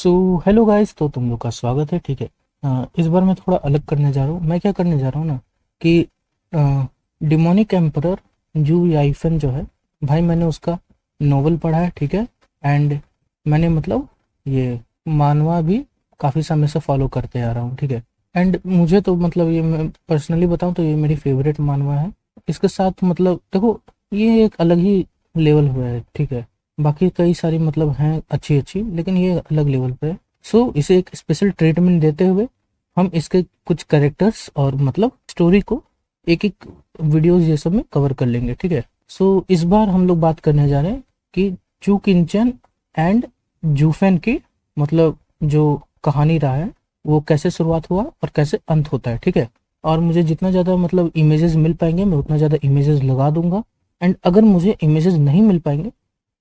So hello guys, तो तुम लोग का स्वागत है। ठीक है। इस बार मैं थोड़ा अलग करने जा रहा हूँ। मैं क्या करने जा रहा हूँ ना कि डिमोनिक एम्परर जू याइफन जो है, भाई मैंने उसका नोवेल पढ़ा है। ठीक है। एंड मैंने मतलब ये मानवा भी काफ़ी समय से फॉलो करते आ रहा हूँ। ठीक है। एंड मुझे तो मतलब ये, मैं पर्सनली बताऊँ तो ये मेरी फेवरेट मानवा है। इसके साथ मतलब देखो, ये एक अलग ही लेवल हुआ है। ठीक है। बाकी कई सारी मतलब हैं अच्छी अच्छी, लेकिन ये अलग लेवल पे है। सो इसे एक स्पेशल ट्रीटमेंट देते हुए हम इसके कुछ कैरेक्टर्स और मतलब स्टोरी को एक एक वीडियोस ये सब में कवर कर लेंगे। ठीक है। सो इस बार हम लोग बात करने जा रहे हैं कि चू किंचन एंड जूफेन की मतलब जो कहानी रहा है वो कैसे शुरुआत हुआ और कैसे अंत होता है। ठीक है। और मुझे जितना ज़्यादा मतलब इमेजेस मिल पाएंगे मैं उतना ज़्यादा इमेजेस लगा दूंगा। एंड अगर मुझे इमेजेस नहीं मिल पाएंगे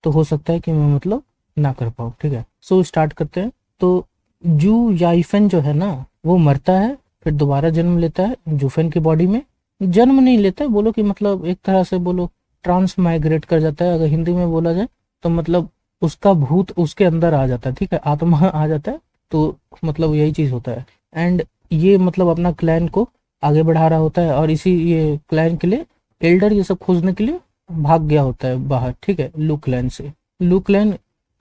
तो हो सकता है कि मैं मतलब ना कर पाऊँ। ठीक है। सो स्टार्ट करते हैं। तो जू याइफेन जो है ना, वो मरता है, फिर दोबारा जन्म लेता है जूफेन की बॉडी में। जन्म नहीं लेता है, बोलो कि मतलब एक तरह से बोलो ट्रांस माइग्रेट कर जाता है, अगर हिंदी में बोला जाए तो मतलब उसका भूत उसके अंदर आ जाता है। ठीक है, आत्मा आ जाता है। तो मतलब यही चीज होता है। एंड ये मतलब अपना क्लैन को आगे बढ़ा रहा होता है और इसी ये क्लैन के लिए एल्डर ये सब खोजने के लिए भाग गया होता है बाहर। ठीक है, लू क्लैन से। लू क्लैन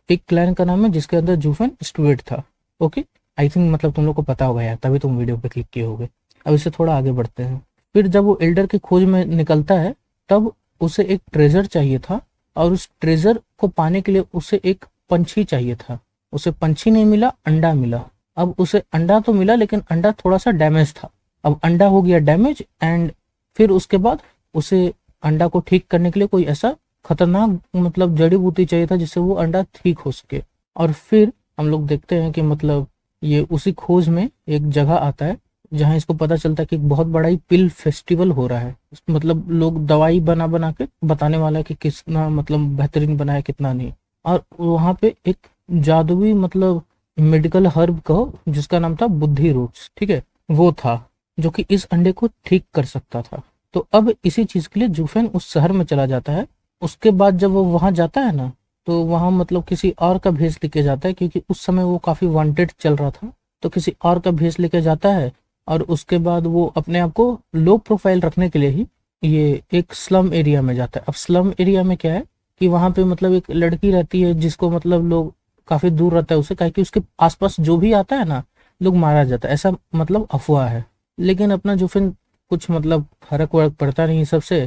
एक क्लैन का नाम है जिसके अंदर जूफन स्टुअर्ट था। ओके। आई थिंक मतलब तुम लोग को पता होगा यार, तभी तुम वीडियो पे क्लिक किए होगे। अब इससे थोड़ा आगे बढ़ते हैं। फिर जब वो एल्डर की खोज में निकलता है तब उसे एक ट्रेजर चाहिए था, और उस ट्रेजर को पाने के लिए उसे एक पंछी चाहिए था। उसे पंछी नहीं मिला, अंडा मिला। अब उसे अंडा तो मिला लेकिन अंडा थोड़ा सा डैमेज था। अब अंडा हो गया डैमेज। एंड फिर उसके बाद उसे अंडा को ठीक करने के लिए कोई ऐसा खतरनाक मतलब जड़ी बूटी चाहिए था जिससे वो अंडा ठीक हो सके। और फिर हम लोग देखते हैं कि मतलब ये उसी खोज में एक जगह आता है जहाँ इसको पता चलता है कि एक बहुत बड़ा ही पिल फेस्टिवल हो रहा है। मतलब लोग दवाई बना बना के बताने वाला है कि कितना मतलब बेहतरीन बना है कितना नहीं। और वहाँ पे एक जादुई मतलब मेडिकल हर्ब कहो जिसका नाम था बुद्धि रूट्स। ठीक है, वो था जो कि इस अंडे को ठीक कर सकता था। तो अब इसी चीज के लिए जूफेन उस शहर में चला जाता है। उसके बाद जब वो वहां जाता है ना, तो वहां मतलब किसी और का भेष लेके जाता है, क्योंकि उस समय वो काफी वांटेड चल रहा था। तो किसी और का भेष लेके जाता है और उसके बाद वो अपने आप को लो प्रोफाइल रखने के लिए ही ये एक स्लम एरिया में जाता है। अब स्लम एरिया में क्या है कि वहां पे मतलब एक लड़की रहती है जिसको मतलब लोग काफी दूर रहता है उससे, काहे कि उसके आसपास जो भी आता है ना लोग मारा जाता है, ऐसा मतलब अफवाह है। लेकिन अपना जूफिन कुछ मतलब फर्क वर्क पड़ता नहीं सबसे।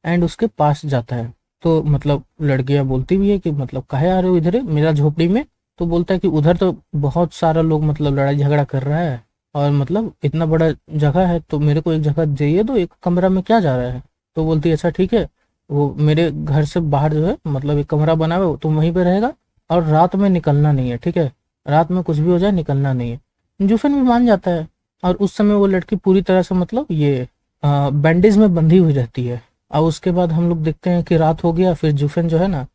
एंड उसके पास जाता है तो मतलब लड़कियां बोलती भी है कि मतलब काहे आ रहे हो इधर मेरा झोपड़ी में। तो बोलता है कि उधर तो बहुत सारा लोग मतलब लड़ाई झगड़ा कर रहा है, और मतलब इतना बड़ा जगह है तो मेरे को एक जगह चाहिए, तो एक कमरा में क्या जा रहा है। तो बोलती है अच्छा ठीक है, वो मेरे घर से बाहर जो है मतलब एक कमरा बना हुआ है तुम वहीं पे रहेगा, और रात में निकलना नहीं है। ठीक है, रात में कुछ भी हो जाए निकलना नहीं है। जूफिन भी मान जाता है। और उस समय वो लड़की पूरी तरह से मतलब ये बैंडेज में बंधी हुई रहती है। और उसके बाद हम लोग देखते हैं कि रात हो गया, फिर जूफिन जो है ना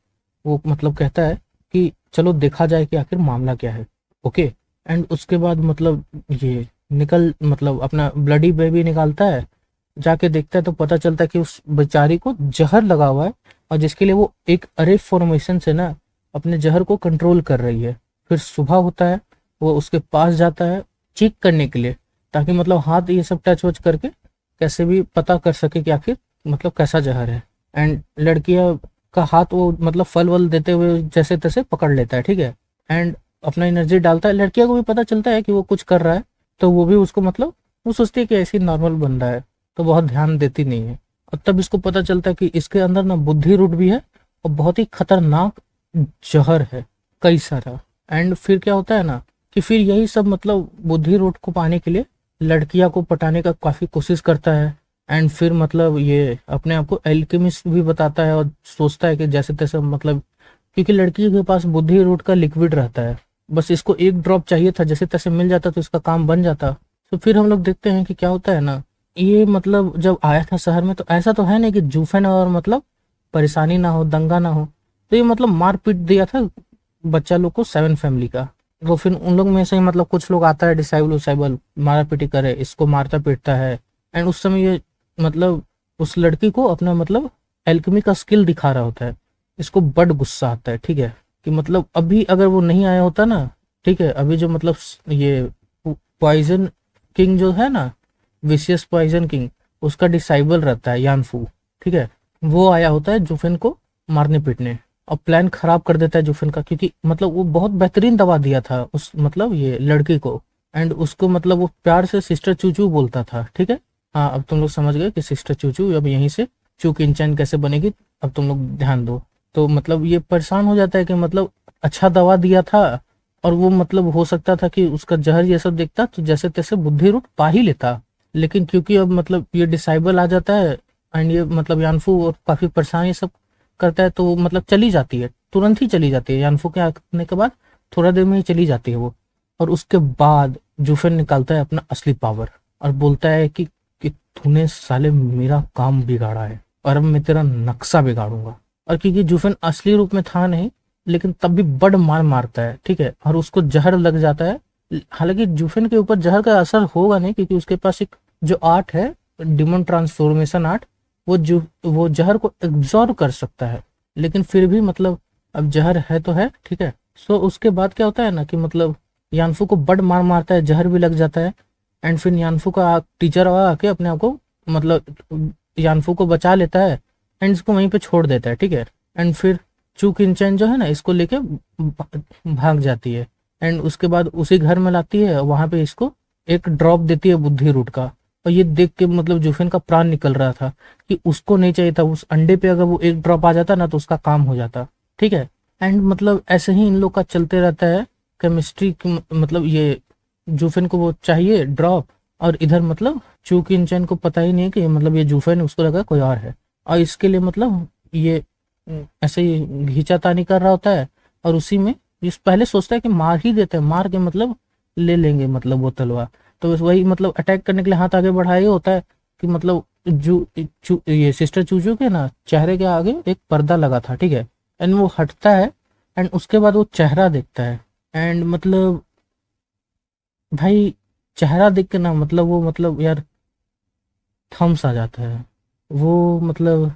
वो मतलब कहता है कि चलो देखा जाए कि आखिर मामला क्या है। ओके। एंड उसके बाद मतलब ये निकल मतलब अपना ब्लडी बेबी निकालता है। जाके देखता है तो पता चलता है कि उस बेचारी को जहर लगा हुआ है, और जिसके लिए वो एक अरे फॉर्मेशन से ना अपने जहर को कंट्रोल कर रही है। फिर सुबह होता है, वो उसके पास जाता है चेक करने के लिए, ताकि मतलब हाथ ये सब टच वच करके कैसे भी पता कर सके कि आखिर मतलब कैसा जहर है। एंड लड़कियां का हाथ वो मतलब फल वल देते हुए जैसे तैसे पकड़ लेता है। ठीक है। एंड अपना एनर्जी डालता है, लड़कियों को भी पता चलता है कि वो कुछ कर रहा है, तो वो भी उसको मतलब वो सोचती है कि ऐसी नॉर्मल बंदा है, तो बहुत ध्यान देती नहीं है। और तब इसको पता चलता है कि इसके अंदर ना बुद्धि रूट भी है, और बहुत ही खतरनाक जहर है कई सारा। एंड फिर क्या होता है ना कि फिर यही सब मतलब बुद्धि रूट को पाने के लिए लड़कियां को पटाने का काफी कोशिश करता है। एंड फिर मतलब ये अपने आप को एल्केमिस्ट भी बताता है और सोचता है कि जैसे तैसे मतलब, क्योंकि लड़की के पास बुद्धि रूट का लिक्विड रहता है, बस इसको एक ड्रॉप चाहिए था, जैसे तैसे मिल जाता तो इसका काम बन जाता। तो फिर हम लोग देखते हैं कि क्या होता है ना, ये मतलब जब आया था शहर में तो ऐसा तो है नहीं कि जूफन और मतलब परेशानी ना हो, दंगा ना हो। तो ये मतलब मार पीट दिया था बच्चा लोग को, सेवन फैमिली का। वो फिर उन लोग में से ही मतलब कुछ लोग आता है डिसाइबल उसाइबल मारा पीटी करे, इसको मारता पीटता है। एंड उस समय ये मतलब उस लड़की को अपना मतलब एल्केमी का स्किल दिखा रहा होता है। इसको बड़ गुस्सा आता है। ठीक है, कि मतलब अभी अगर वो नहीं आया होता ना ठीक है। अभी जो मतलब ये पॉइजन किंग जो है ना, विशियस पॉइजन किंग, उसका डिसाइबल रहता है यानफू। ठीक है। वो आया होता है जुफेन को मारने पीटने, और प्लान खराब कर देता है जुफेन का, क्योंकि मतलब वो बहुत बेहतरीन दवा दिया था उस मतलब ये लड़की को, एंड उसको मतलब वो प्यार से सिस्टर चूचू बोलता था। ठीक है। हाँ, अब तुम लोग समझ गए कि सिस्टर चूचू, अब यहीं से चू किंचन कैसे बनेगी, अब तुम लोग ध्यान दो। तो मतलब ये परेशान हो जाता है कि मतलब अच्छा दवा दिया था, और वो मतलब हो सकता था कि उसका जहर ये सब देखता तो जैसे तैसे बुद्धि रूट पा ही लेता, लेकिन क्योंकि अब मतलब ये डिसाइबल आ जाता है, एंड ये मतलब यानफू और काफी परेशान ये सब करता है, तो वो मतलब चली जाती है, तुरंत ही चली जाती है यानफू के आने के बाद, थोड़ा देर में ही चली जाती है वो। और उसके बाद जूफेन निकालता है अपना असली पावर, और बोलता है कि तूने साले मेरा काम बिगाड़ा है, और अब मैं तेरा नक्शा बिगाड़ूंगा। और क्योंकि जूफेन असली रूप में था नहीं, लेकिन तब भी बड़ मार मारता है। ठीक है। और उसको जहर लग जाता है। हालांकि जूफेन के ऊपर जहर का असर होगा नहीं, क्योंकि उसके पास एक जो आर्ट है, डिमन ट्रांसफॉर्मेशन आर्ट, वो जहर को एब्जॉर्ब कर सकता है। लेकिन फिर भी मतलब अब जहर है तो है। ठीक है। सो उसके बाद क्या होता है ना कि मतलब यानफू को बड़ मार मारता है, जहर भी लग जाता है, एंड फिर यानफू का टीचर आके अपने आप को मतलब यानफू को बचा लेता है, एंड इसको वहीं पे छोड़ देता है। ठीक है। एंड फिर चू किनचैन जो है ना, इसको लेके भाग जाती है, एंड उसके बाद उसी घर में लाती है, वहां पे इसको एक ड्रॉप देती है बुद्धि रूट का। और ये देख के मतलब जूफेन का प्राण निकल रहा था, कि उसको नहीं चाहिए था उस अंडे पे, अगर वो एक ड्रॉप आ जाता ना तो उसका काम हो जाता। ठीक है। एंड मतलब ऐसे ही इन लोग का चलते रहता है केमिस्ट्री की, मतलब ये जूफेन को वो चाहिए ड्रॉप, और इधर मतलब चू किनचैन को पता ही नहीं है कि मतलब ये जूफेन, उसको लगा कोई और है, और इसके लिए मतलब ये ऐसे ही घींचातानी कर रहा होता है। और उसी में जिस पहले सोचता है कि मार ही देते हैं, मार के मतलब ले लेंगे मतलब वो तलवार, तो बस वही मतलब अटैक करने के लिए हाथ आगे बढ़ाया होता है, कि मतलब ये सिस्टर चूचू के ना चेहरे के आगे एक पर्दा लगा था। ठीक है। एंड वो हटता है, एंड उसके बाद वो चेहरा देखता है, एंड मतलब भाई चेहरा देख के ना मतलब वो मतलब यार थम सा जाता है, वो मतलब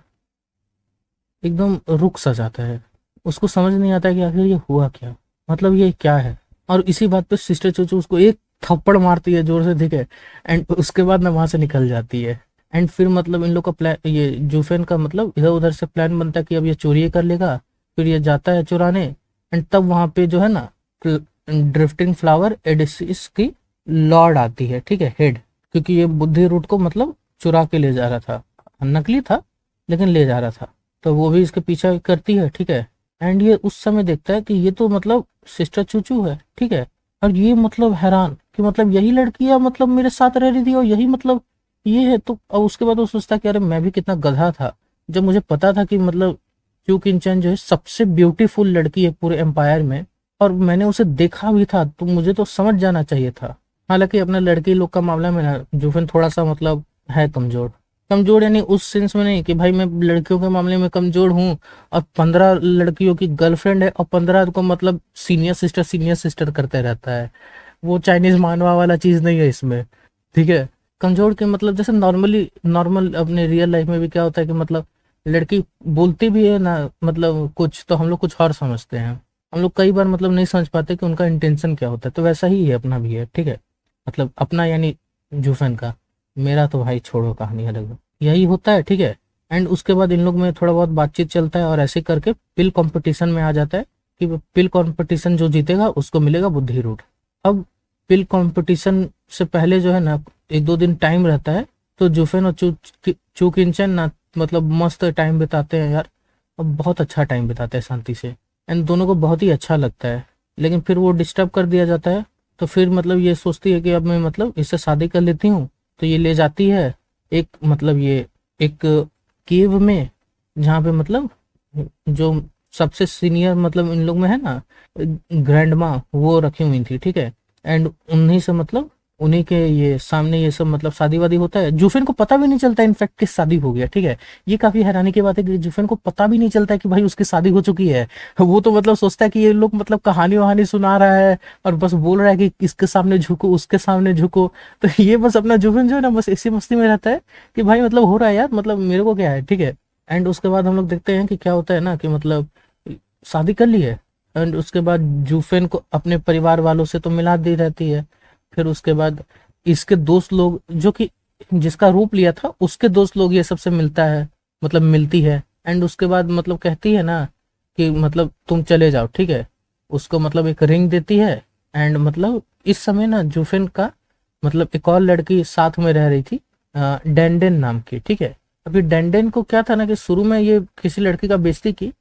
एकदम रुक सा जाता है। उसको समझ नहीं आता है कि आखिर ये हुआ क्या, मतलब ये क्या है। और इसी बात पे सिस्टर चूचू उसको एक थप्पड़ मारती है जोर से। ठीक है। एंड उसके बाद ना वहां से निकल जाती है। एंड फिर मतलब इन लोग का प्लान, ये जूफेन का मतलब इधर उधर से प्लान बनता है कि अब ये चोरी कर लेगा। फिर ये जाता है चुराने, एंड तब वहां पे जो है ना ड्रिफ्टिंग फ्लावर एडिसिस की लॉर्ड आती है। ठीक है, हेड, क्योंकि ये बुद्धि रूट को मतलब चुरा के ले जा रहा था, नकली था लेकिन ले जा रहा था, तो वो भी इसके पीछा करती है। ठीक है। एंड ये उस समय देखता है कि ये तो मतलब सिस्टर चूचू है। ठीक है। और ये मतलब हैरान कि मतलब यही लड़की है मतलब मेरे साथ रह रही थी, और यही मतलब ये है। तो और उसके बाद वो सोचता है कि अरे मैं भी कितना गधा था, जब मुझे पता था कि मतलब चू किनचैन जो है सबसे ब्यूटीफुल लड़की है पूरे एम्पायर में, और मैंने उसे देखा भी था, तो मुझे तो समझ जाना चाहिए था। हालांकि अपने लड़की लोग का मामला में ना जूफिन थोड़ा सा मतलब है कमजोर। कमजोर यानी उस सेंस में नहीं कि भाई मैं लड़कियों के मामले में कमजोर हूँ, और 15 लड़कियों की गर्लफ्रेंड है, और 15 को मतलब सीनियर सिस्टर करते रहता है। वो चाइनीज मानवा वाला चीज नहीं है इसमें। ठीक है। कमजोर के मतलब जैसे नॉर्मल अपने रियल लाइफ में भी क्या होता है कि मतलब लड़की बोलती भी है ना मतलब कुछ, तो हम लोग कुछ और समझते हैं। हम लोग कई बार मतलब नहीं समझ पाते कि उनका इंटेंशन क्या होता है, तो वैसा ही है अपना भी है। ठीक है। मतलब अपना यानी जूफन का, मेरा तो भाई छोड़ो कहानी अलग है। यही होता है। ठीक है। एंड उसके बाद इन लोग में थोड़ा बहुत बातचीत चलता है, और ऐसे करके पिल कंपटीशन में आ जाता है कि पिल कंपटीशन जो जीतेगा उसको मिलेगा बुद्धि रूट। अब पिल कंपटीशन से पहले जो है ना एक दो दिन टाइम रहता है, तो जुफेन और चू किनचन ना मतलब मस्त टाइम बिताते हैं यार, और बहुत अच्छा टाइम बिताते हैं शांति से, एंड दोनों को बहुत ही अच्छा लगता है। लेकिन फिर वो डिस्टर्ब कर दिया जाता है, तो फिर मतलब ये सोचती है कि अब मैं मतलब इससे शादी कर लेती हूँ। तो ये ले जाती है एक मतलब ये एक केव में, जहाँ पे मतलब जो सबसे सीनियर मतलब इन लोग में है ना ग्रैंड माँ, वो रखी हुई थी। ठीक है। एंड उन्हीं से मतलब उन्हीं के ये सामने ये सब मतलब शादी वादी होता है। जूफिन को पता भी नहीं चलता इनफैक्ट कि शादी हो गया। ठीक है। ये काफी हैरानी की बात है कि जूफिन को पता भी नहीं चलता है कि भाई उसकी शादी हो चुकी है। वो तो मतलब सोचता है कि ये लोग मतलब कहानी वहानी सुना रहा है, और बस बोल रहा है कि इसके सामने झुको उसके सामने झुको। तो ये बस अपना जूफिन जो है ना बस इसी मस्ती में रहता है कि भाई मतलब हो रहा है यार, मतलब मेरे को क्या है। ठीक है। एंड उसके बाद हम लोग देखते हैं कि क्या होता है ना कि मतलब शादी कर ली है, एंड उसके बाद जूफेन को अपने परिवार वालों से तो मिला दी रहती है। फिर उसके बाद इसके दोस्त लोग, जो कि जिसका रूप लिया था उसके दोस्त लोग, ये सबसे मिलता है, मतलब मिलती है। एंड उसके बाद मतलब कहती है ना कि मतलब तुम चले जाओ, ठीक है। उसको मतलब एक रिंग देती है। एंड मतलब इस समय ना जूफेन का मतलब एक और लड़की साथ में रह रही थी, डेंडेन नाम की, ठीक है। अभी डेंडेन को क्या था ना कि शुरू में ये किसी लड़की का बेइज्जती की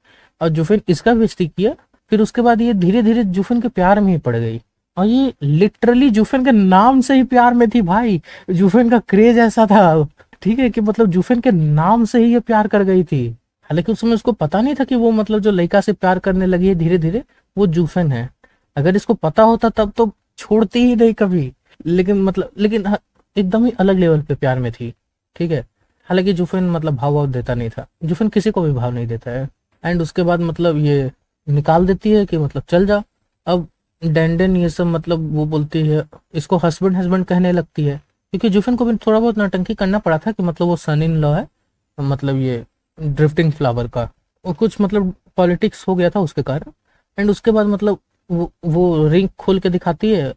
और जूफेन इसका बेइज्जती किया। फिर उसके बाद ये धीरे धीरे जूफेन के प्यार में ही पड़ गई, और ये लिटरली जूफेन के नाम से ही प्यार में थी भाई। जूफेन का क्रेज ऐसा था, ठीक है, कि मतलब जूफेन के नाम से ही ये प्यार कर गई थी। हालांकि उस समय उसको पता नहीं था कि वो मतलब जो लड़का से प्यार करने लगी है धीरे धीरे, वो जूफेन है। अगर इसको पता होता तब तो छोड़ती ही नहीं कभी। लेकिन एकदम ही अलग लेवल पे प्यार में थी, ठीक है। हालांकि जूफेन मतलब भाव वाव देता नहीं था, जूफेन किसी को भी भाव नहीं देता है। एंड उसके बाद मतलब ये निकाल देती है कि मतलब चल जा। अब डेंडेन ये सब मतलब वो बोलती है, इसको हस्बैंड हस्बैंड कहने लगती है, क्योंकि जूफिन को भी थोड़ा बहुत नौटंकी करना पड़ा था कि मतलब वो सन इन लॉ है, मतलब ये ड्रिफ्टिंग फ्लावर का। और कुछ मतलब पॉलिटिक्स हो गया था उसके कारण। एंड उसके बाद मतलब वो रिंग खोल के दिखाती है,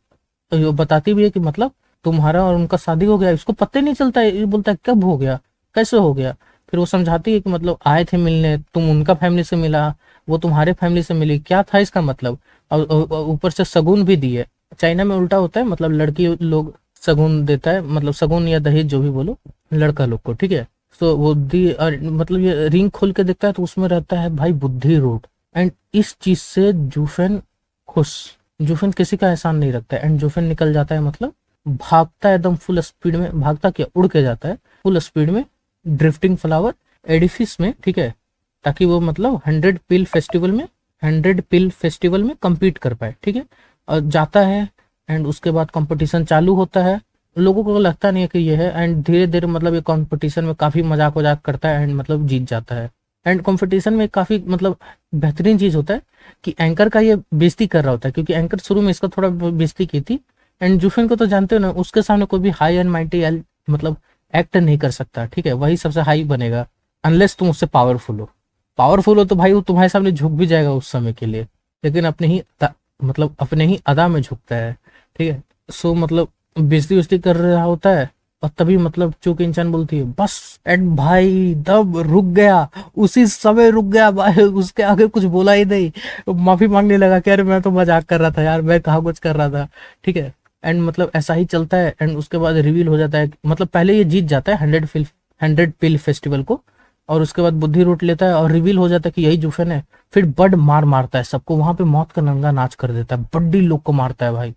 ये बताती भी है कि मतलब तुम्हारा और उनका शादी हो गया। इसको पता ही नहीं चलता है, ये बोलता है कब हो गया, कैसे हो गया। फिर वो समझाती है कि मतलब आए थे मिलने, तुम उनका फैमिली से मिला, वो तुम्हारे फैमिली से मिली, क्या था इसका मतलब। और ऊपर से शगुन भी दिए। चाइना में उल्टा होता है, मतलब लड़की लोग शगुन देता है, मतलब शगुन या दहेज जो भी बोलो, लड़का लोग को, ठीक है। तो वो दी और मतलब ये रिंग खोल के देखता है तो उसमें रहता है भाई बुद्धि रूट। एंड इस चीज से जूफेन खुश, जूफेन किसी का एहसान नहीं रखता है। एंड जूफेन निकल जाता है, मतलब भागता है एकदम फुल स्पीड में, भागता क्या उड़ के जाता है फुल स्पीड में ड्रिफ्टिंग फ्लावर एडिफिस में, ठीक है, ताकि वो मतलब 100 पिल फेस्टिवल में compete कर पाए, ठीक है। और जाता है। एंड उसके बाद कंपटीशन चालू होता है। लोगों को लगता नहीं है कि ये है। एंड धीरे धीरे मतलब ये कंपटीशन में काफी मजाक वजाक करता है एंड मतलब जीत जाता है। एंड कंपटीशन में काफी मतलब बेहतरीन चीज होता है कि एंकर का ये बेइज्जती कर रहा होता है, क्योंकि एंकर शुरू में इसका थोड़ा बेइज्जती की थी। एंड जूफिन को तो जानते हो ना, उसके सामने कोई भी हाई एंड माइटी मतलब एक्ट नहीं कर सकता, ठीक है। वही सबसे हाई बनेगा अनलेस तुम उससे पावरफुल हो तो भाई वो तुम्हारे सामने झुक भी जाएगा उस समय के लिए। लेकिन मतलब अपने ही अदा में झुकता है, ठीक है। सो मतलब बेइज्जती उस्ती कर रहा होता है, और तभी मतलब चूक इंसान बोलती है बस। एंड भाई तब रुक गया, उसी समय रुक गया भाई, उसके आगे कुछ बोला ही नहीं। माफी मांगने लगा कि अरे मैं तो मजाक कर रहा था यार, मैं कहाँ कुछ कर रहा था, ठीक है। एंड मतलब ऐसा ही चलता है। एंड उसके बाद रिवील हो जाता है, मतलब पहले ये जीत जाता है 100 पिल फेस्टिवल को, और उसके बाद बुद्धि रूट लेता है और रिवील हो जाता है कि यही जूफेन है। फिर बड मार मारता है सबको, वहां पे मौत का नंगा नाच कर देता है, बड्डी लोग को मारता है भाई,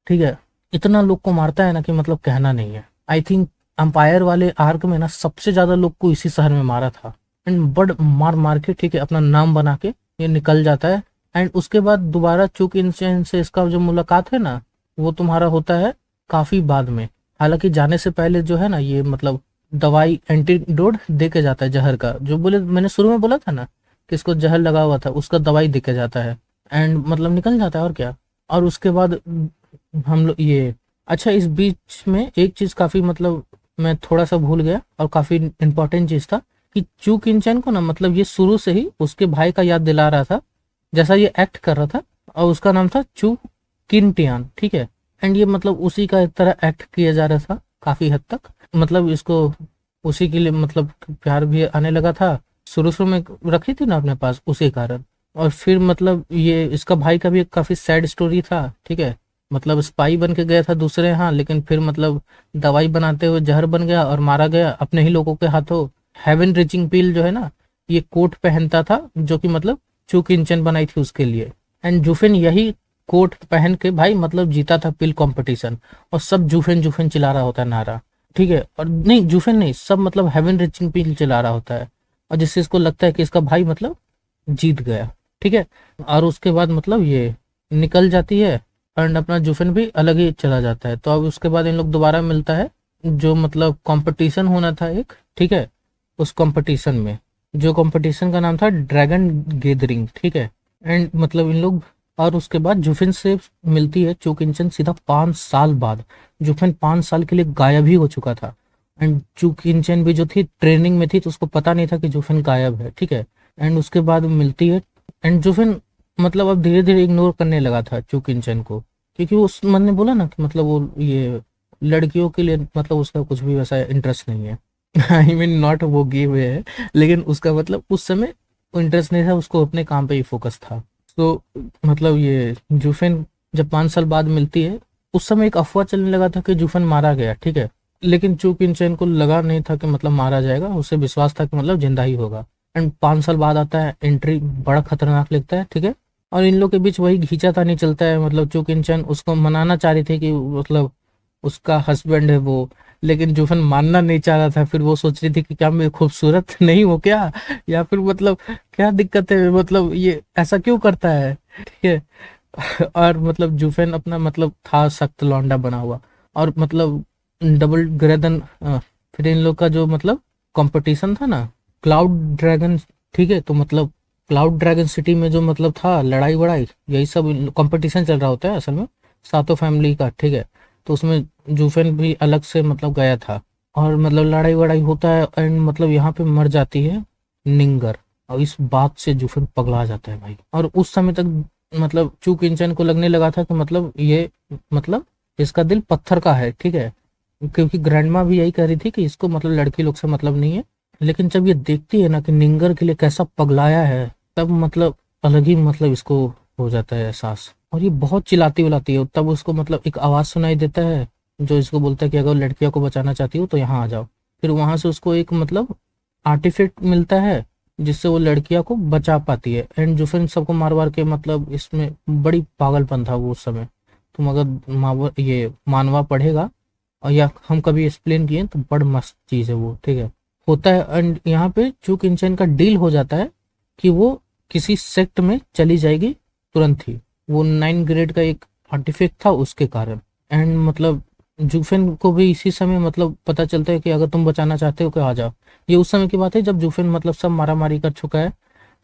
ठीक है। इतना लोग को मारता है ना कि मतलब कहना नहीं है। आई थिंक अंपायर वाले आर्क में ना सबसे ज्यादा लोग को इसी शहर में मारा था। एंड बड मार मार के, ठीक है, अपना नाम बना के ये निकल जाता है। एंड उसके बाद दोबारा चूक इंसान से इसका जो मुलाकात है ना, वो तुम्हारा होता है काफी बाद में। हालांकि जाने से पहले जो है ना, ये मतलब दवाई एंटीडोट दे के जाता है जहर का, जो बोले मैंने शुरू में बोला था ना कि इसको जहर लगा हुआ था, उसका दवाई दे के जाता है। एंड मतलब निकल जाता है और क्या। और उसके बाद हम लोग ये, अच्छा इस बीच में एक चीज काफी मतलब मैं थोड़ा सा भूल गया और काफी इंपॉर्टेंट चीज था कि चू किनचैन को ना मतलब ये शुरू से ही उसके भाई का याद दिला रहा था, जैसा ये एक्ट कर रहा था। और उसका नाम था चू किनटियान, ठीक है। एंड ये मतलब उसी का एक तरह एक्ट किया जा रहा था काफी हद तक, मतलब इसको उसी के लिए मतलब प्यार भी आने लगा था। शुरू शुरू में रखी थी ना अपने पास उसी कारण। और फिर मतलब ये इसका भाई का भी एक काफी सैड स्टोरी था, ठीक है। मतलब स्पाई बन के गया था दूसरे यहाँ, लेकिन फिर मतलब दवाई बनाते हुए जहर बन गया और मारा गया अपने ही लोगों के हाथों। हेवन रीचिंग पील जो है ना, ये कोट पहनता था, जो कि मतलब चू किंचन बनाई थी उसके लिए। एंड जूफिन यही कोट पहन के भाई मतलब जीता था पिल कंपटीशन। और सब जूफिन जूफिन चिल्ला रहा होता है नारा, ठीक है। और नहीं जूफिन नहीं, सब मतलब हेवन रीचिंग पील चिल्ला रहा होता है, और जिससे इसको लगता है कि इसका भाई मतलब जीत गया, ठीक है। और उसके बाद मतलब ये निकल जाती है एंड अपना जूफिन भी अलग ही चला जाता है। तो अब उसके बाद इन लोग दोबारा मिलता है, जो मतलब कंपटीशन होना था एक, ठीक है। उस कंपटीशन में, जो कंपटीशन का नाम था ड्रैगन गैदरिंग, ठीक है। एंड मतलब इन लोग, और उसके बाद जूफिन से मिलती है चूकिंचन सीधा 5 साल बाद। जूफिन 5 साल के लिए गायब ही हो चुका था। एंड चूकिंचन भी जो थी ट्रेनिंग में थी, तो उसको पता नहीं था कि जूफिन गायब है, ठीक है। एंड उसके बाद मिलती है। एंड जूफिन मतलब अब धीरे धीरे इग्नोर करने लगा था चू किंचन को, क्योंकि उस मन ने बोला ना कि मतलब वो ये लड़कियों के लिए मतलब उसका कुछ भी वैसा इंटरेस्ट नहीं है। आई मीन नॉट वो गे हुए है, लेकिन उसका मतलब उस समय इंटरेस्ट नहीं था, उसको अपने काम पे ही फोकस था। तो मतलब ये जूफेन जब 5 साल बाद मिलती है, उस समय एक अफवाह चलने लगा था कि जूफन मारा गया, ठीक है। लेकिन चू किनचैन को लगा नहीं था कि मतलब मारा जाएगा, उसे विश्वास था कि मतलब जिंदा ही होगा। एंड 5 साल बाद आता है, एंट्री बड़ा खतरनाक लगता है, ठीक है। और इन लोग के बीच वही खींचातानी चलता है, मतलब चू किनचैन उसको मनाना चाह रही थी कि मतलब उसका हस्बैंड है वो, लेकिन जूफन मानना नहीं चाह रहा था। फिर वो सोच रही थी कि क्या मैं खूबसूरत नहीं हूँ क्या, या फिर मतलब क्या दिक्कत है, मतलब ये ऐसा क्यों करता है, ठीक है। और मतलब जूफेन अपना मतलब था सख्त लौंडा बना हुआ, और मतलब डबल ग्रेदन, फिर इन लोग का जो मतलब कंपटीशन था ना, क्लाउड ड्रैगन, ठीक है। तो मतलब क्लाउड ड्रैगन सिटी में जो मतलब था लड़ाई वड़ाई, यही सब कंपटीशन चल रहा होता है असल में, सातों फैमिली का, ठीक है। तो उसमें जूफेन भी अलग से मतलब गया था, और मतलब लड़ाई वड़ाई होता है, एंड मतलब यहाँ पे मर जाती है निंगर। और इस बात से जूफेन पगला जाता है भाई। और उस समय तक मतलब चू किंचन को लगने लगा था कि मतलब ये मतलब इसका दिल पत्थर का है, ठीक है। क्योंकि ग्रैंडमा भी यही कह रही थी कि इसको मतलब लड़की लोग से मतलब नहीं है। लेकिन जब ये देखती है ना कि निंगर के लिए कैसा पगलाया है, तब मतलब अलग ही मतलब इसको हो जाता है एहसास। और ये बहुत चिल्लाती उलाती है, तब उसको मतलब एक आवाज सुनाई देता है जो इसको बोलता है कि अगर लड़कियों को बचाना चाहती हो तो यहाँ आ जाओ। फिर वहां से उसको एक मतलब आर्टिफैक्ट मिलता है जिससे वो लड़कियां को बचा पाती है। एंड जो फिर सबको मार मार के मतलब इसमें बड़ी पागलपन था वो उस समय। तुम अगर ये मानवा पढ़ेगा और या हम कभी एक्सप्लेन किए तो बड़ मस्त चीज है वो, ठीक है। होता है, एंड यहाँ पे चूक इंचन का डील हो जाता है कि वो किसी सेक्ट में चली जाएगी तुरंत ही। वो 9 ग्रेड का एक आर्टिफैक्ट था उसके कारण। एंड मतलब जूफेन को भी इसी समय मतलब पता चलता है कि अगर तुम बचाना चाहते हो तो आ जाओ। ये उस समय की बात है जब जूफेन मतलब सब मारा मारी कर चुका है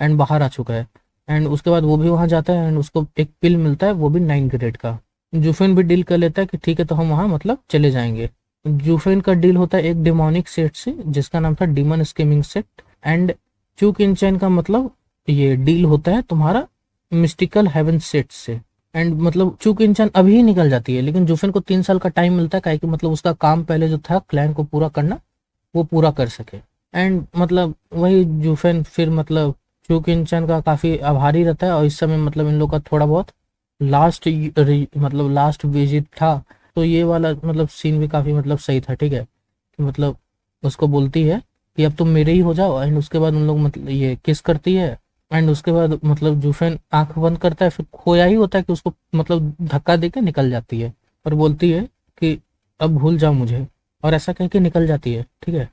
एंड बाहर आ चुका है। एंड उसके बाद वो भी वहां जाता है, एंड उसको एक पिल मिलता है, वो भी 9 ग्रेड का। जूफेन भी डील कर लेता है कि ठीक है तो हम वहां मतलब चले जाएंगे। जूफेन का डील होता है एक डिमोनिक सेट से जिसका नाम था डीमन स्कीमिंग सेट। एंड चूक इंचैन का मतलब ये डील होता है तुम्हारा मिस्टिकल हेवन सेट से। एंड मतलब चूक इंचन अभी ही निकल जाती है, लेकिन जूफेन को 3 साल का टाइम मिलता है, काहे कि मतलब उसका काम पहले जो था क्लैन को पूरा करना, वो पूरा कर सके। एंड मतलब वही जूफेन फिर मतलब चूक इंचन का काफी आभारी रहता है। और इस समय मतलब इन लोग का थोड़ा बहुत लास्ट मतलब लास्ट विजिट था। तो ये वाला मतलब सीन भी काफी मतलब सही था, ठीक है। कि मतलब उसको बोलती है कि अब तुम मेरे ही हो जाओ, एंड उसके बाद उन लोग मतलब ये किस करती है। एंड उसके बाद मतलब जूफेन आंख बंद करता है, फिर खोया ही होता है कि उसको मतलब धक्का देके निकल जाती है और बोलती है कि अब भूल जाओ मुझे, और ऐसा कह के निकल जाती है, ठीक है।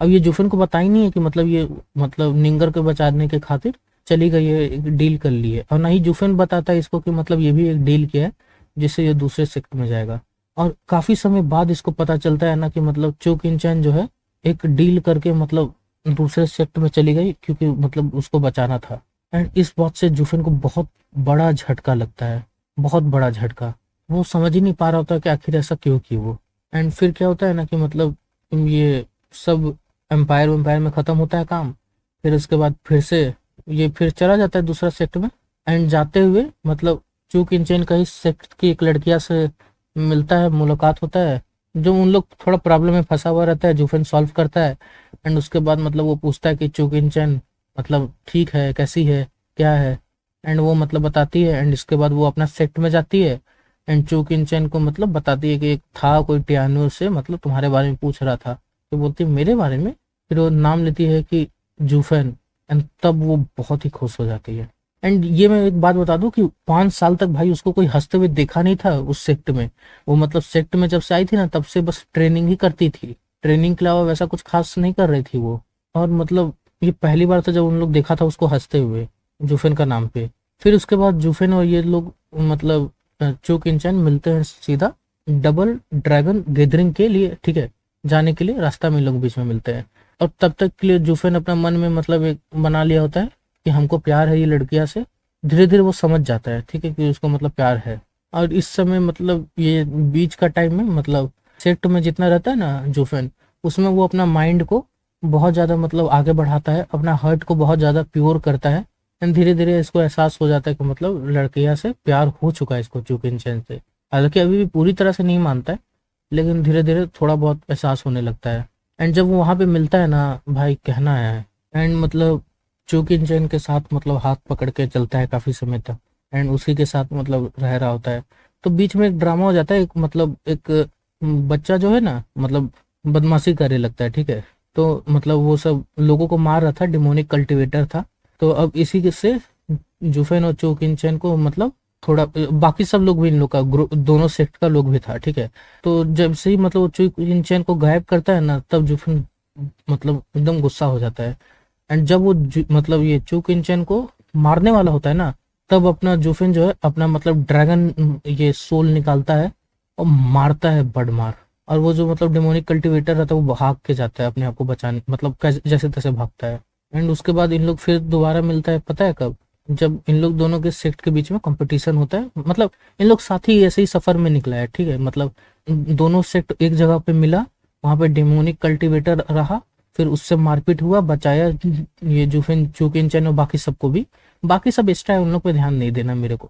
अब ये जूफेन को पता ही नहीं है कि मतलब ये मतलब निंगर को बचाने के खातिर चली गई है, एक डील कर ली है। और ना ही जूफेन बताता है इसको कि मतलब ये भी एक डील किया है जिससे ये दूसरे सेक्ट में जाएगा। और काफी समय बाद इसको पता चलता है ना कि मतलब चो किन चैन जो है एक डील करके मतलब दूसरे सेक्ट में चली गई, क्योंकि मतलब उसको बचाना था। एंड इस बात से जूफिन को बहुत बड़ा झटका लगता है, बहुत बड़ा झटका। वो समझ ही नहीं पा रहा होता कि आखिर ऐसा क्यों की वो। एंड फिर क्या होता है ना कि मतलब ये सब एम्पायर वेम्पायर में खत्म होता है काम। फिर उसके बाद फिर से ये फिर चला जाता है दूसरा सेक्ट में। एंड जाते हुए मतलब चूक इंचेन का ही सेक्ट की एक लड़किया से मिलता है, मुलाकात होता है। जो उन लोग थोड़ा प्रॉब्लम में फंसा हुआ रहता है, जूफेन सॉल्व करता है। एंड उसके बाद मतलब वो पूछता है कि चूकिन मतलब ठीक है, कैसी है, क्या है। एंड वो मतलब बताती है। एंड इसके बाद वो अपना सेक्ट में जाती है। एंड चूकिन को मतलब बताती है कि एक था कोई टियानो से मतलब तुम्हारे बारे में पूछ रहा था। तो बोलती है मेरे बारे में। फिर वो नाम लेती है कि जूफेन। एंड तब वो बहुत ही खुश हो जाती है। एंड ये मैं एक बात बता दूं कि 5 साल तक भाई उसको कोई हंसते हुए देखा नहीं था उस सेक्ट में। वो मतलब सेक्ट में जब से आई थी ना, तब से बस ट्रेनिंग ही करती थी, ट्रेनिंग के अलावा वैसा कुछ खास नहीं कर रही थी वो। और मतलब ये पहली बार था जब उन लोग देखा था उसको हंसते हुए जूफेन का नाम पे। फिर उसके बाद जूफेन और ये लोग मतलब चोक इंचैन मिलते हैं सीधा डबल ड्रैगन गैदरिंग के लिए, ठीक है। जाने के लिए रास्ता में इन लोग बीच में मिलते हैं। और तब तक के लिए जूफेन अपना मन में मतलब एक बना लिया होता है कि हमको प्यार है ये लड़कियां से। धीरे धीरे वो समझ जाता है, ठीक है, कि उसको मतलब प्यार है। और इस समय मतलब ये बीच का टाइम में मतलब सेक्ट में जितना रहता है ना जूफेन, उसमें वो अपना माइंड को बहुत ज़्यादा मतलब आगे बढ़ाता है, अपना हार्ट को बहुत ज़्यादा प्योर करता है। एंड धीरे धीरे इसको एहसास हो जाता है कि मतलब लड़कियां से प्यार हो चुका है इसको चूकिन चैन से। हालांकि अभी भी पूरी तरह से नहीं मानता है, लेकिन धीरे धीरे थोड़ा बहुत एहसास होने लगता है। एंड जब वो वहाँ पे मिलता है ना, भाई कहना है। एंड मतलब चूकिन चैन के साथ मतलब हाथ पकड़ के चलता है काफी समय तक, एंड उसी के साथ मतलब रह रहा होता है। तो बीच में एक ड्रामा हो जाता है, एक मतलब एक बच्चा जो है ना मतलब बदमाशी करने लगता है, ठीक है। तो मतलब वो सब लोगों को मार रहा था, डिमोनिक कल्टीवेटर था। तो अब इसी के से जुफेन और चो किन चैन को मतलब थोड़ा, बाकी सब लोग भी इन लोग का ग्रुप, दोनों सेक्ट का लोग भी था, ठीक है। तो जब से ही मतलब वो चो किन चैन को गायब करता है ना, तब जुफेन मतलब एकदम गुस्सा हो जाता है। एंड जब वो मतलब ये चो किन चैन को मारने वाला होता है ना, तब अपना जुफिन जो है अपना मतलब ड्रैगन ये सोल निकालता है और मारता है बड़मार। और वो जो मतलब डेमोनिक कल्टीवेटर रहता है वो भाग के जाता है अपने आप को बचाने, मतलब जैसे तैसे भागता है। एंड उसके बाद इन लोग फिर दोबारा मिलता है, पता है कब? जब इन लोग दोनों के सेक्ट के बीच में कंपटीशन होता है, मतलब इन लोग साथ ही ऐसे ही सफर में निकला है, ठीक है। मतलब दोनों सेक्ट एक जगह पे मिला, वहां पे डेमोनिक कल्टीवेटर रहा, फिर उससे मारपीट हुआ, बचाया ये जूफिन चूकिन चैन और बाकी सबको भी। बाकी सब एक्स्ट्रा है, उन लोग पे ध्यान नहीं देना मेरे को।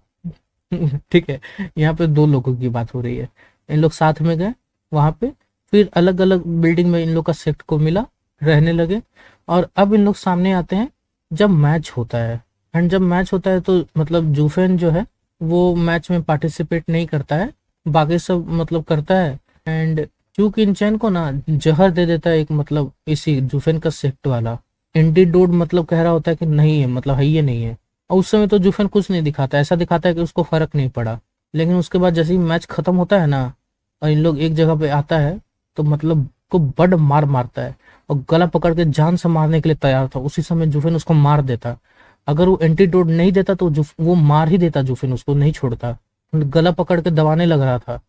ठीक है, यहाँ पे दो लोगों की बात हो रही है। इन लोग साथ में गए वहां पे, फिर अलग अलग बिल्डिंग में इन लोग का सेक्ट को मिला, रहने लगे। और अब इन लोग सामने आते हैं जब मैच होता है। एंड जब मैच होता है तो मतलब जूफेन जो है वो मैच में पार्टिसिपेट नहीं करता है, बाकी सब मतलब करता है। एंड चू किन चैन को ना जहर दे देता है एक, मतलब इसी जूफेन का सेक्ट वाला एंटीडोट, मतलब कह रहा होता है कि नहीं है, मतलब है ये नहीं है। और उस समय तो जूफेन कुछ नहीं दिखाता, ऐसा दिखाता है कि उसको फर्क नहीं पड़ा। लेकिन उसके बाद जैसे ही मैच खत्म होता है ना और इन लोग एक जगह पे आता है, तो मतलब को बड़ मार मारता है और गला पकड़ के जान से मारने के लिए तैयार था। उसी समय जूफिन उसको मार देता। अगर वो एंटीडोट नहीं देता तो वो मार ही देता, जूफिन उसको नहीं छोड़ता, गला पकड़ के दबाने लग रहा था।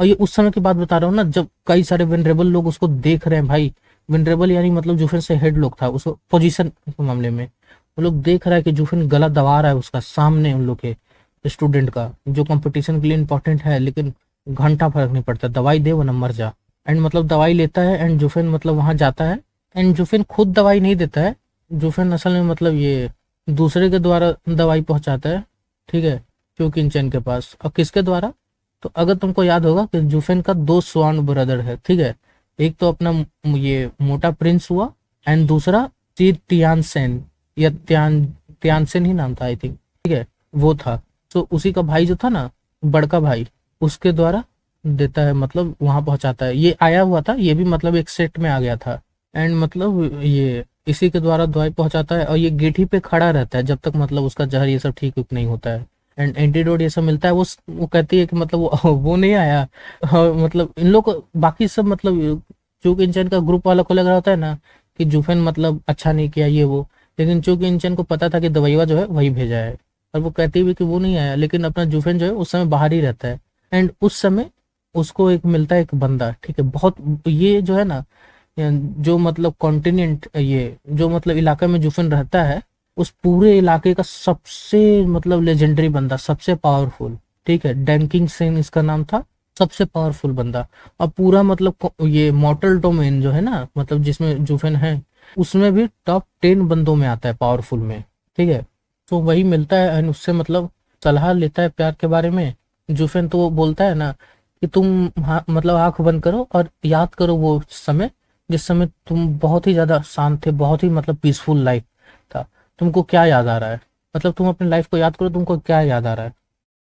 और ये उस समय की बात बता रहा हूँ ना, जब कई सारे वेनरेबल लोग उसको देख रहे हैं भाई। वेनरेबल यानी मतलब जूफिन से हेड लोग था उस पोजीशन के मामले में। वो लोग देख रहा है कि जूफिन गला दबा रहा है उसका सामने, उन लोग के स्टूडेंट का जो कंपटीशन के लिए इंपॉर्टेंट है, लेकिन घंटा फर्क नहीं पड़ता, दवाई दे वरना मर जा। एंड मतलब दवाई लेता है, एंड जुफिन मतलब वहां जाता है। एंड जुफिन खुद दवाई नहीं देता है, जुफिन असल में मतलब ये दूसरे के द्वारा दवाई पहुंचाता है, ठीक है, क्योंकिन के पास। और किसके द्वारा? तो अगर तुमको याद होगा कि जुफिन का दो स्वान ब्रदर है, ठीक है। एक तो अपना ये मोटा प्रिंस हुआ, एंड दूसरा तियानसेन, या त्यानसेन ही नाम था आई थिंक, ठीक है, वो था। तो उसी का भाई जो था ना, बड़का भाई, उसके द्वारा देता है, मतलब वहां पहुंचाता है। ये आया हुआ था, ये भी मतलब एक सेट में आ गया था। एंड मतलब ये इसी के द्वारा दवाई पहुंचाता है, और ये गेठी पे खड़ा रहता है जब तक मतलब उसका जहर ये सब ठीक नहीं होता है। एंड एंटीडोट ये सब मिलता है, वो कहती है कि मतलब वो नहीं आया। हाँ, मतलब इन लोग को बाकी सब मतलब चूक इंचन का ग्रुप वाला को लग रहा होता है ना कि जूफेन मतलब अच्छा नहीं किया ये वो, लेकिन चूक इंचन को पता था कि दवाइया जो है वही भेजा है। और वो कहती भी कि वो नहीं आया, लेकिन अपना जूफेन जो है उस समय बाहर ही रहता है। एंड उस समय उसको एक मिलता है एक बंदा, ठीक है, बहुत ये जो है ना, जो मतलब कॉन्टिनेंट, ये जो मतलब इलाके में जुफिन रहता है, उस पूरे इलाके का सबसे मतलब लेजेंडरी बंदा, सबसे पावरफुल, ठीक है, डैंकिंग सेन इसका नाम था, सबसे पावरफुल बंदा। और पूरा मतलब ये मॉर्टल डोमेन जो है ना, मतलब जिसमें जुफिन है, उसमें भी टॉप 10 बंदों में आता है पावरफुल में, ठीक है। तो वही मिलता है, एंड उससे मतलब सलाह लेता है प्यार के बारे में। जुफिन तो वो बोलता है ना कि तुम मतलब आंख बंद करो और याद करो वो समय जिस समय तुम बहुत ही ज्यादा शांत थे, बहुत ही मतलब पीसफुल लाइफ था। तुमको क्या याद आ रहा है? मतलब तुम अपनी लाइफ को याद करो, तुमको क्या याद आ रहा है?